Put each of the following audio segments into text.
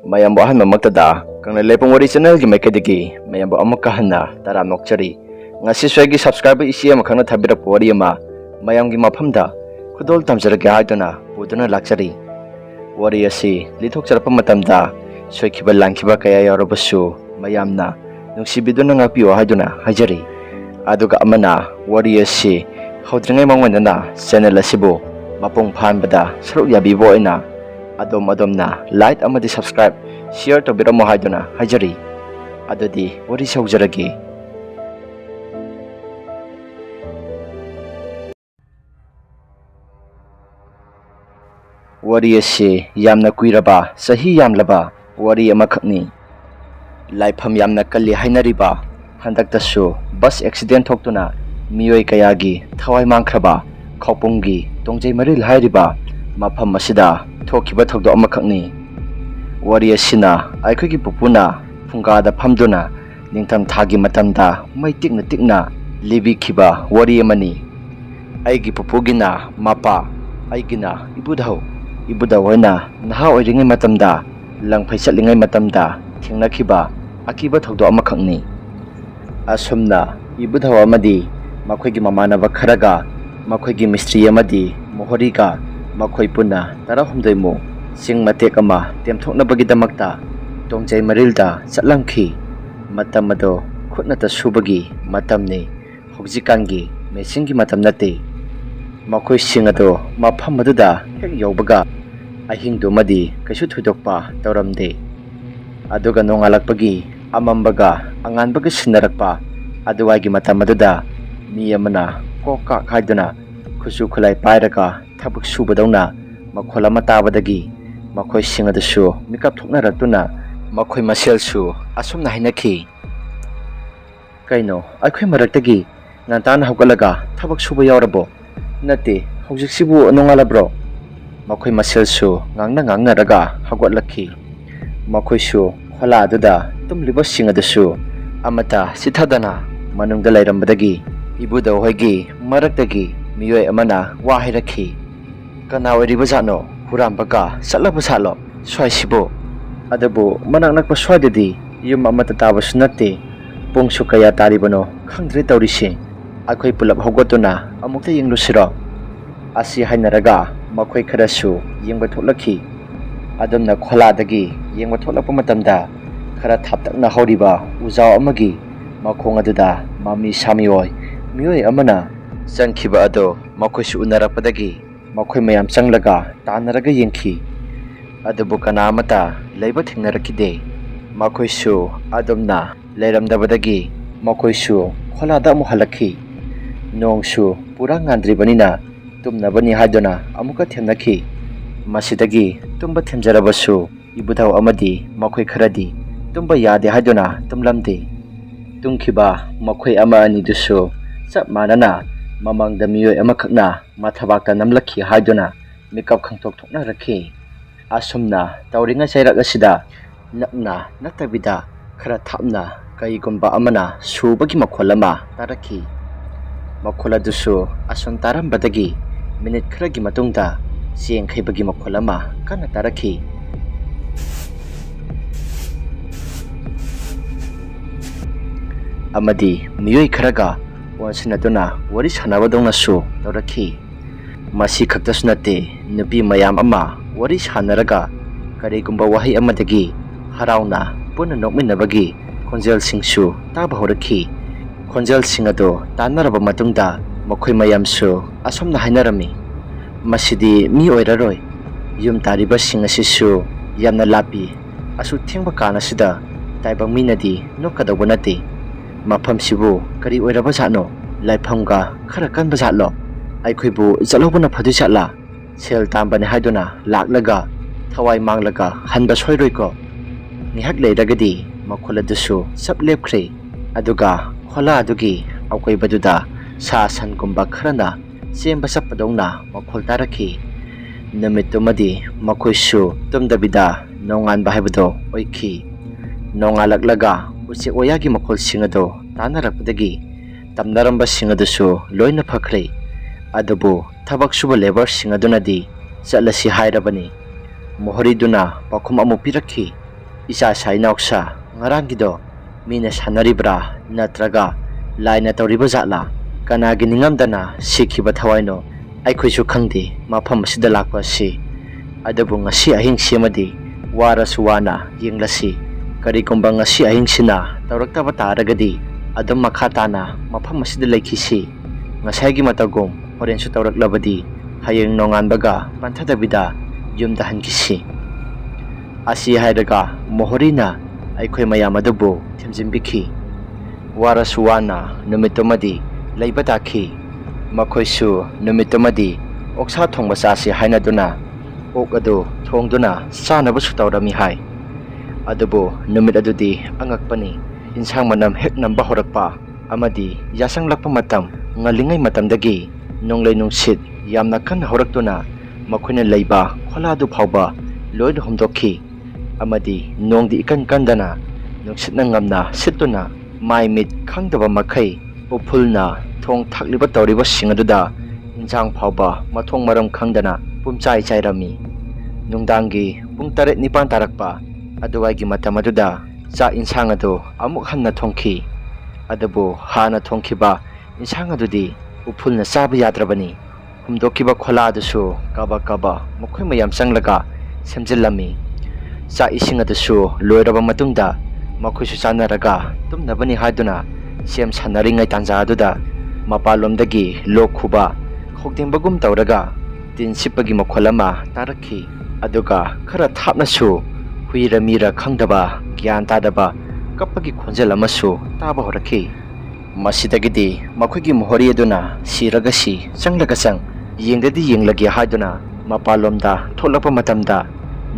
mayambo ahan mamaktada kang nalepong wari channel gi maikadigi mayambo amukka hanna taram nokchari ngasi swagi subscriber isi ama khangna thabirak wari ama mayamgi mafamda khudol tamjarage haiduna buduna lakchari wari asi lithokcharpa matamda soikiba langkiba kaya yarabasu mayamna nungsibiduna ngakpiyo haiduna hajari aduga amana wari asi hawdringai mangwanana channel asibu mapung phanbada saruk yabibo ina adom-adomna like amadi subscribe share tobiramo haiduna hajari adudi wari saujaragi wari asi yamna kuiraba sahi yamlaba wari amakhakni laifam yamna kalli hainariba handaktasu bus accident thoktuna miyoi kayagi thawai mangkhraba khawpunggi tongjai maril hairiba mafam asida thokiba thokdo amakhakni wari asina aikhogi pupuna phungada phamduna ningtam thagi matamda mai tikna libi khiba wari amani aigi pupugina mapa aigina ibudawna naha oiringai matamda langphai chatlingai matamda thingnakhiba akiba thokdo amakhakni asumna ibudawa amadi makhoigi mamanaba kharaga makhoigi mistri amadi mohoriga makhoi puna tarahumdaimu sing matek ama temthoknabagidamakta tongjai marilda chatlamkhi matamado khutnata subagi matamni hogjikangi mesingi matam nate makhoi singado mafam maduda hek yaubaga ahingdo madi kaisu thudokpa tawramde aduga nongalakpagi amambaga anganbaga sinarakpa aduwagi matam maduda mi amana kokka khaiduna khusu khulai pairaga thabak subadawna makhol ama tabadagi makhoi singadasu mikap thoknaratuna makhoi maselsu asumna hainakhi kaino aikhoi maraktagi ngantana hawgalaga thabak suba yaurabo nate haujiksibu nongalabro makhoi maselsu ngangnaraga hawgatlakhi makhoisu khola aduda tumliba singadasu amata sithadana manungda lairambadagi ibudaw hoigi maraktagi miyoi amana wahirakhi kana oiriba jano hurambaga satlaba salo swaisibo adabu manak nakpa swaidadi yum amata tabasu nate pungsu kaya taribano khangdre tawrisi akhoi pulap hogotuna amukta yenglusiro asi hainaraga makhoi kharasu yengba thoklakhi adamna kholadagi yengba thoklakpa matamda khara thaptakna horiba ujaw amagi makhong aduda mami samioi miyoi amana changkhiba ado makhoisu unarapadagi makhoi mayam changlaga tanaraga yengkhi adubu kana amata leiba thingnarakide makhoisu adomna leiramdabadagi makhoisu kholada amu halakhi nongsu pura ngandribanina tumnabani haiduna amuka themnakhi masidagi tumba themjarabasu ibudaw amadi makhoi kharadi tumba yade haiduna tumlamde tungkhiba makhoi ama ani dusu chap manana mamangda miyoi amakhakna mathabakta namlakhi haiduna mikap khangthok thokna rakhi asumna tawringa chairak asida nakna natabida khara thapna kaigumba amana subagi makholama tarakhi makhola dusu asun tarambadagi minute khragi matungda chengkhaibagi makholama kana tarakhi amadi miyoi kharaga wansinaduna wari sanabadongnasu tawrakhi masi khaktasu nate nupi mayam ama wari sanaraga karigumba wahi amadagi harauna puna nokminabagi khonjel singsu taba horakhi khonjel singado tanaraba matungda makhoi mayamsu asomna hainarami masidi mi oiraroi yum tariba singasisu yamna lapi asu thengba kanasida taibang minadi nokadawba nate mafam sibu kari oiraba jano laifamga khara kanba jatlo aikhoibu jalobana phadu chatla sel tambane haiduna laklaga thawai manglaga hanba soiroiko ngihak leiragadi makholadusu sap lepkhre aduga khola adugi aukoibaduda sa sangumba kharana semba sapadongna makhol tarakhi namitumadi makhoisu tumdabida nongan bahibado oikhi nongalaklaga uche oyagi makhol singado tanarakpadagi tamnaramba singadusu loina phakhrei adubu thabak suba labor singadunadi chatlasi hairabani Mohoriduna pakhum amuk pirakhi. Isa sai nauksa ngarangido mina sanaribra natraga laina tawriba zatla kanagi ningamdana sikhiba thawaino aikhoisu khangdi mafam asida lakpa si adabu ngasi ahing semadi warasu wana yenglasi karigumba ngasi ahing sina tawraktaba taragadi adam makha tana mafam asida laikhisi ngasai gi matagum horensu tawraklabadi hayeng nonganbaga panthadabida yumda hankisi asi hairaga mohorina aikhoi mayam adubu thimjimbikhi warasu wana numitomadi leibataki makhoisu numitomadi oksa thongba chasi hainaduna ok adu thongduna sanabusu tawrami hai adubu numit adudi angakpani insang manam hek namba horakpa amadi yasang lakpa matam ngalingai matamdagi nonglei nungsit yamna kan horaktuna makhoina leiba kholadu phawba loid homdokhi amadi nongdi ikan kandana nuksitna ngamna sittuna mai mit khangdaba makhai upulna thong thakliba tawriba singaduda injang phawba mathong maram khangdana pumchai chairami nungdangi pung 8-9 tarakpa aduwaigi matam aduda cha insang adu amuk hanna thongki adabu hana thongkiba insang adudi upulna chaba yadrabani humdokiba khola adusu kaba kaba makhoi mayam changlaga semjillami cha ising adusu loiraba matungda makhoisu chanaraga tumnabani haiduna sem sanaringai tanja aduda mapalomdagi lokhuba khokdingbagum tawraga tinsipagi makholama tarakhi aduga khara thapnasu huiramira khangdaba gyan tadaba kapagi khonjal amasu taba horakhi masidagidi makhoigi mohori aduna siraga si changlaga chang yengdadi yenglagi haiduna mapalomda tholakpa matamda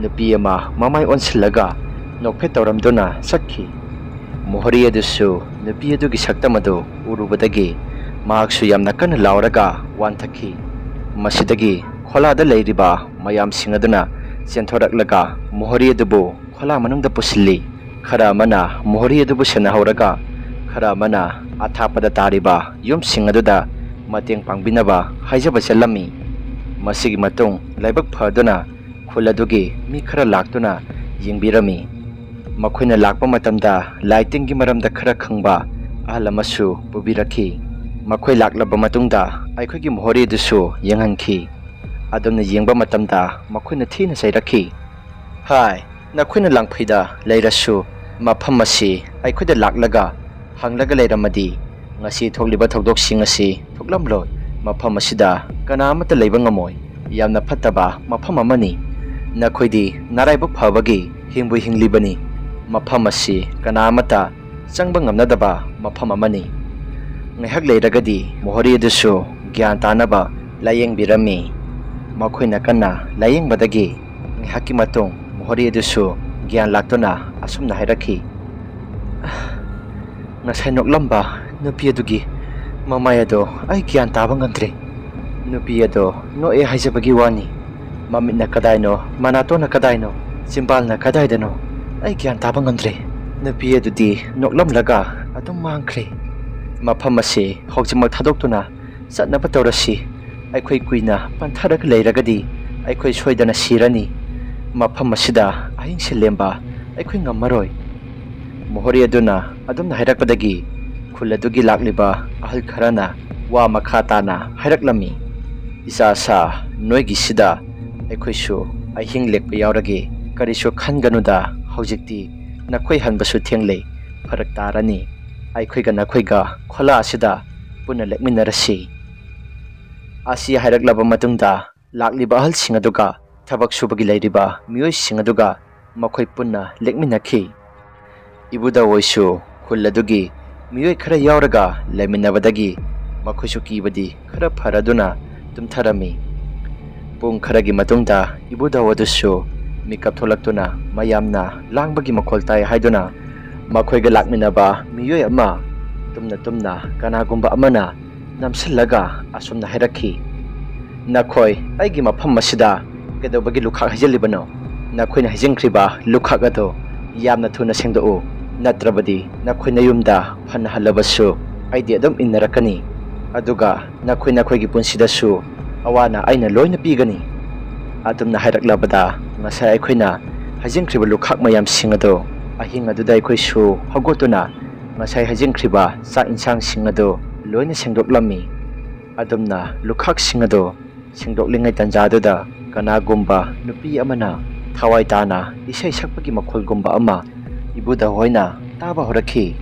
nupi ama mamai onsilaga nokphe tawramduna sakhi mohori adusu nupi adugi saktamadu urubadagi mahaksu yamna kan lauraga wanthakhi masidagi kholada leiriba mayam singaduna chenthораklaga mohori adubu khola manungda pusilli khara mana mohori adubu senahoraga khara mana athapada tariba yum singaduda mateng pangbinaba haijaba chelami masigi matung laibak phaduna khuladugi mi khara laktuna yengbirami makhoina lakpa matamda lighting gi maramda khara khangba ahlamasu pubirakhi makhoi laklaba matungda aikhoigi mohori dusu yenghanki adamna yengba matamda makhoina thina sairakhi hai nakhoina langphaida leirasu mafam asi aikhoida laklaga hanglaga leiramadi ngasi thokliba thokdoksing asi thoklamloi mafam asida kanamata leiba ngamoi yamna phattaba mafam amani nakhoidi naraibuk phabagi hingbu hinglibani mafam asi kanamata changba ngamnadaba mafam amani ngaihak leiragadi mohori adusu gyan tanaba layeng birami makhoina kana layeng badagi ngaihakki matung mohori adusu gyan laktuna asumna hairakhi ngasai noklamba nupi adugi mamai ado ai gyan taba ngamdre nupi ado no e haijabagi wani mamitna kadaino manatona kadaino simbalna kadaidano ai gyan taba ngamdre nupi adudi noklamlaga adum mangkhre mafam asi hokjimak thadoktuna chatnaba tawrasi aikhoi kuina pantharaga leiragadi aikhoi soidana sirani mafam asida ahing silemba aikhoi ngammaroi mohori aduna adumna hairakpadagi khuladugi lakliba ahal kharana wa makha tana hairaklami isa sa noigi sida aikhoisu ahing lekpa yaurage karisu khanganuda hojikti nakhoi hanbasu thenglei pharak tarani aikhoiga nakhoiga khola asida puna lekminarasi asi hairaklaba matungda lakliba ahal singaduga thabak subagi leiriba mioi singaduga makhoi punna lekminakhi ibuda woisu khulladugi mioi khara yauraga leminabadagi makhoisu kibadi khara pharaduna tumtharami pung kharagi matungda ibuda wadusu mikap tholaktuna mayamna langbagi makhol tai haiduna makhoiga lakminaba mioi ama tumna kanagumba amana namsillaga asumna hairakhi nakhoi aigi mafam masida kedobagi lukhak hajalibano nakhoina hajingkhriba lukhak ado yamna thuna sengdo natrabadi nakhoina yumda phana halabasu aidi adum innarakani aduga nakhoina khoigi punsidasu awana aina loina pigani ꯑꯗꯨꯝꯅ ꯍꯥꯏꯔꯛꯂꯕꯗ ꯉꯁꯥꯏ ꯑꯩꯈꯣꯏꯅ ꯍꯩꯖꯤꯟꯈ꯭ꯔꯤꯕ ꯂꯨꯈꯥꯛ ꯃꯌꯥꯝꯁꯤꯡ ꯑꯗꯨ ꯑꯍꯤꯡ ꯑꯗꯨꯗ ꯑꯩꯈꯣꯏꯁꯨ ꯍꯧꯒꯠꯇꯨꯅ ꯉꯁꯥꯏ ꯍꯩꯖꯤꯟꯈ꯭ꯔꯤꯕ ꯆꯥꯛ ꯏꯟꯁꯥꯡꯁꯤꯡ ꯑꯗꯨ ꯂꯣꯏꯅ ꯁꯦꯡꯗꯣꯛꯂꯝꯃꯤ꯫ ꯑꯗꯨꯝꯅ ꯂꯨꯈꯥꯛꯁꯤꯡ ꯑꯗꯨ ꯁꯦꯡꯗꯣꯛꯂꯤꯉꯩ ꯇꯥꯟꯖꯥꯗꯨꯗ ꯀꯅꯥꯒꯨꯝꯕ ꯅꯨꯄꯤ ꯑꯃꯅ ꯊꯋꯥꯏ ꯇꯥꯅ ꯏꯁꯩ ꯁꯛꯄꯒꯤ ꯃꯈꯣꯜꯒꯨꯝꯕ ꯑꯃ ꯏꯕꯨꯙ ꯍꯣꯏꯅ ꯇꯥꯕ ꯍꯧꯔꯛꯈꯤ꯫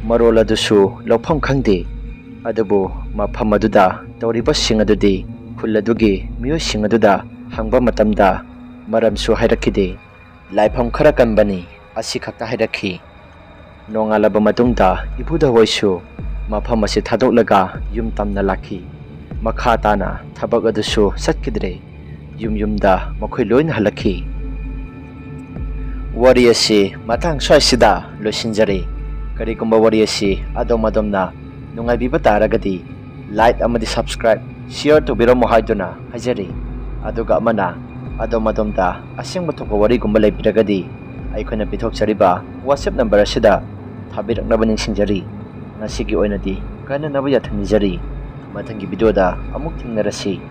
ꯃꯔꯣꯜ ꯑꯗꯨꯁꯨ ꯂꯧꯐꯝ ꯈꯪꯗꯦ꯫ ꯑꯗꯨꯕꯨ ꯃꯐꯝ ꯑꯗꯨꯗ ꯇꯧꯔꯤꯕꯁꯤꯡ ꯑꯗꯨꯗꯤ ꯈꯨꯜ ꯑꯗꯨꯒꯤ ꯃꯤꯑꯣꯏꯁꯤꯡ ꯑꯗꯨꯗ ꯍꯪꯕ ꯃꯇꯝꯗ ꯃꯔꯝꯁꯨ ꯍꯥꯏꯔꯛꯈꯤꯗꯦ꯫ ꯂꯥꯏꯐꯝ ꯈꯔ ꯀꯟꯕꯅꯤ ꯑꯁꯤ ꯈꯛꯇ ꯍꯥꯏꯔꯛꯈꯤ꯫ ꯅꯣꯡꯉꯥꯜꯂꯕ ꯃꯇꯨꯡꯗ ꯏꯕꯨꯙ ꯍꯣꯏꯁꯨ ꯃꯐꯝ ꯑꯁꯤ ꯊꯥꯗꯣꯛꯂꯒ ꯌꯨꯝ ꯇꯝꯅ ꯂꯥꯛꯈꯤ꯫ ꯃꯈꯥ ꯇꯥꯅ ꯊꯕꯛ ꯑꯗꯨꯁꯨ ꯆꯠꯈꯤꯗ꯭ꯔꯦ꯫ ꯌꯨꯝꯗ ꯃꯈꯣꯏ ꯂꯣꯏꯅ ꯍꯜꯂꯛꯈꯤ꯫ ꯋꯥꯔꯤ ꯑꯁꯤ ꯃꯇꯥꯡ ꯁ꯭ꯋꯥꯏꯁꯤꯗ ꯂꯣꯏꯁꯤꯟꯖꯔꯦ꯫ ꯀꯔꯤꯒꯨꯝꯕ ꯋꯥꯔꯤ ꯑꯁꯤ ꯑꯗꯣꯝꯅ ꯅꯨꯡꯉꯥꯏꯕꯤꯕ ꯇꯥꯔꯒꯗꯤ ꯂꯥꯏꯛ ꯑꯃꯗꯤ ꯁꯕꯁꯀ꯭ꯔꯥꯏꯕ ꯁꯤꯌꯔ ꯇꯧꯕꯤꯔꯝꯃꯨ ꯍꯥꯏꯗꯨꯅ ꯍꯥꯏꯖꯔꯤ꯫ ꯑꯗꯨꯒ ꯑꯃꯅ ꯑꯗꯣꯝꯗ ꯑꯁꯦꯡꯕ ꯊꯣꯛꯄ ꯋꯥꯔꯤꯒꯨꯝꯕ ꯂꯩꯕꯤꯔꯒꯗꯤ ꯑꯩꯈꯣꯏꯅ ꯄꯤꯊꯣꯛꯆꯔꯤꯕ WhatsApp ꯅꯝꯕꯔ ꯑꯁꯤꯗ ꯊꯥꯕꯤꯔꯛꯅꯕ ꯅꯤꯡꯁꯤꯡꯖꯔꯤ꯫ ꯉꯁꯤꯒꯤ ꯑꯣꯏꯅꯗꯤ ꯀꯥꯏꯅꯅꯕ ꯌꯥꯊꯪ ꯅꯤꯖꯔꯤ꯫ ꯃꯊꯪꯒꯤ ꯚꯤꯗꯤꯑꯣꯗ ꯑꯃꯨꯛ ꯊꯦꯡꯅꯔꯁꯤ꯫